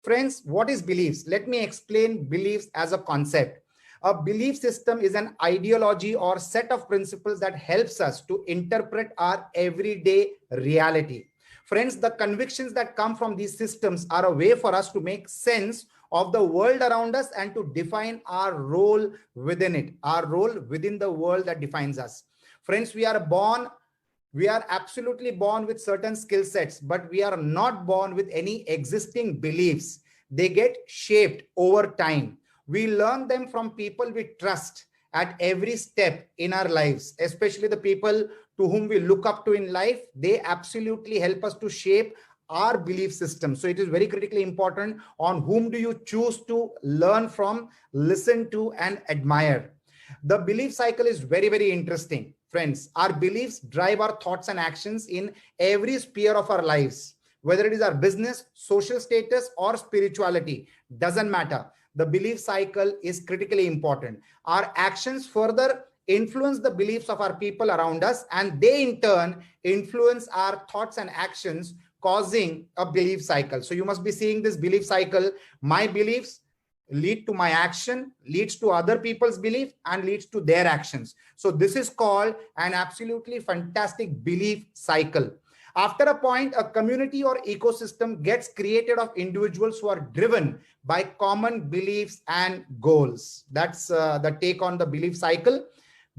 friends, what is beliefs? Let me explain beliefs as a concept. A belief system is an ideology or set of principles that helps us to interpret our everyday reality. Friends, the convictions that come from these systems are a way for us to make sense of the world around us and to define our role within it, our role within the world that defines us. Friends, we are absolutely born with certain skill sets, but we are not born with any existing beliefs. They get shaped over time. We learn them from people we trust at every step in our lives, especially the people to whom we look up to in life. They absolutely help us to shape our belief system. So it is very critically important on whom do you choose to learn from, listen to, and admire. The belief cycle is very, very interesting. Friends, our beliefs drive our thoughts and actions in every sphere of our lives, whether it is our business, social status, or spirituality, doesn't matter. The belief cycle is critically important. Our actions further influence the beliefs of our people around us, and they in turn influence our thoughts and actions, causing a belief cycle. So you must be seeing this belief cycle. My beliefs lead to my action, leads to other people's belief, and leads to their actions. So this is called an absolutely fantastic belief cycle. After a point, a community or ecosystem gets created of individuals who are driven by common beliefs and goals. That's the take on the belief cycle.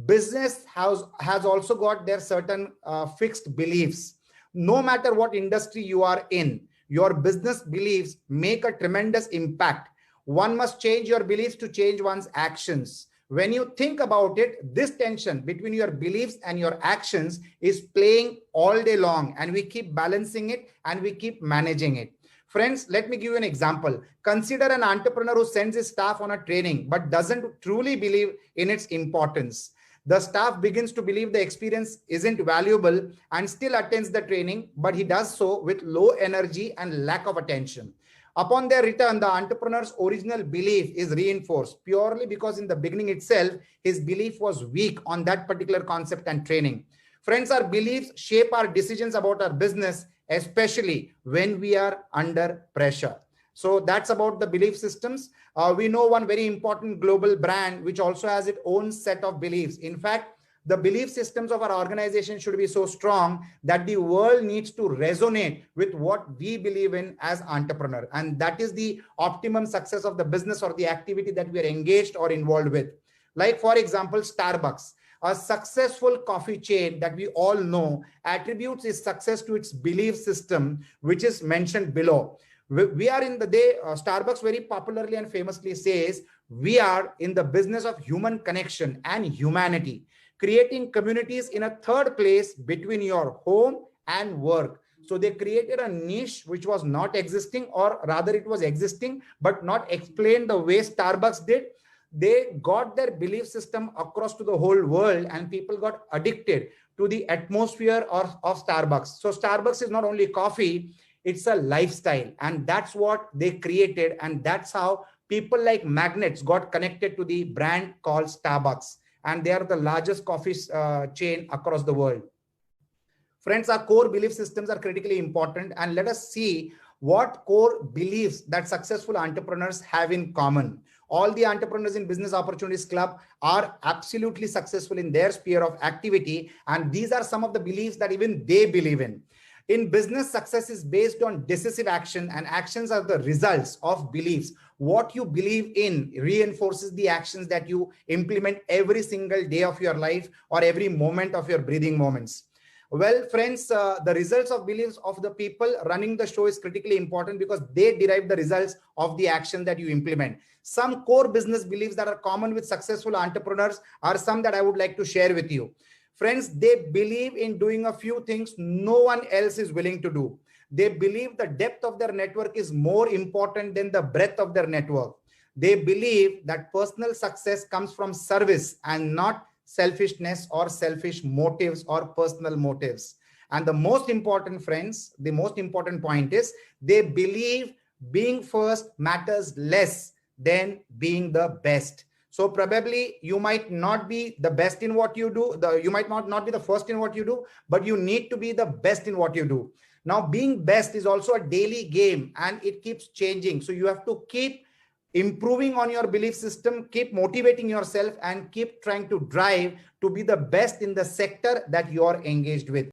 Business has also got their certain fixed beliefs. No matter what industry you are in, your business beliefs make a tremendous impact. One must change your beliefs to change one's actions. When you think about it, this tension between your beliefs and your actions is playing all day long, and we keep balancing it and we keep managing it. Friends, let me give you an example. Consider an entrepreneur who sends his staff on a training but doesn't truly believe in its importance. The staff begins to believe the experience isn't valuable and still attends the training, but he does so with low energy and lack of attention. Upon their return, the entrepreneur's original belief is reinforced purely because in the beginning itself, his belief was weak on that particular concept and training. Friends, our beliefs shape our decisions about our business, especially when we are under pressure. So that's about the belief systems. We know one very important global brand which also has its own set of beliefs. In fact, the belief systems of our organization should be so strong that the world needs to resonate with what we believe in as entrepreneur. And that is the optimum success of the business or the activity that we are engaged or involved with. Like, for example, Starbucks, a successful coffee chain that we all know, attributes its success to its belief system, which is mentioned below. We are in the day, Starbucks very popularly and famously says, we are in the business of human connection and humanity, creating communities in a third place between your home and work. So they created a niche which was not existing, or rather it was existing, but not explained the way Starbucks did. They got their belief system across to the whole world, and people got addicted to the atmosphere of Starbucks. So Starbucks is not only coffee, it's a lifestyle, and that's what they created. And that's how people like magnets got connected to the brand called Starbucks. And they are the largest coffee chain across the world. Friends, our core belief systems are critically important, and let us see what core beliefs that successful entrepreneurs have in common. All the entrepreneurs in Business Opportunities Club are absolutely successful in their sphere of activity, and these are some of the beliefs that even they believe in. In business, success is based on decisive action, and actions are the results of beliefs. What you believe in reinforces the actions that you implement every single day of your life or every moment of your breathing moments. Well, friends, the results of beliefs of the people running the show is critically important because they derive the results of the action that you implement. Some core business beliefs that are common with successful entrepreneurs are some that I would like to share with you. Friends, they believe in doing a few things no one else is willing to do. They believe the depth of their network is more important than the breadth of their network. They believe that personal success comes from service and not selfishness or selfish motives or personal motives. And the most important, friends, the most important point is they believe being first matters less than being the best. So probably you might not be the best in what you do. You might not be the first in what you do, but you need to be the best in what you do. Now, being best is also a daily game and it keeps changing. So you have to keep improving on your belief system, keep motivating yourself, and keep trying to drive to be the best in the sector that you are engaged with.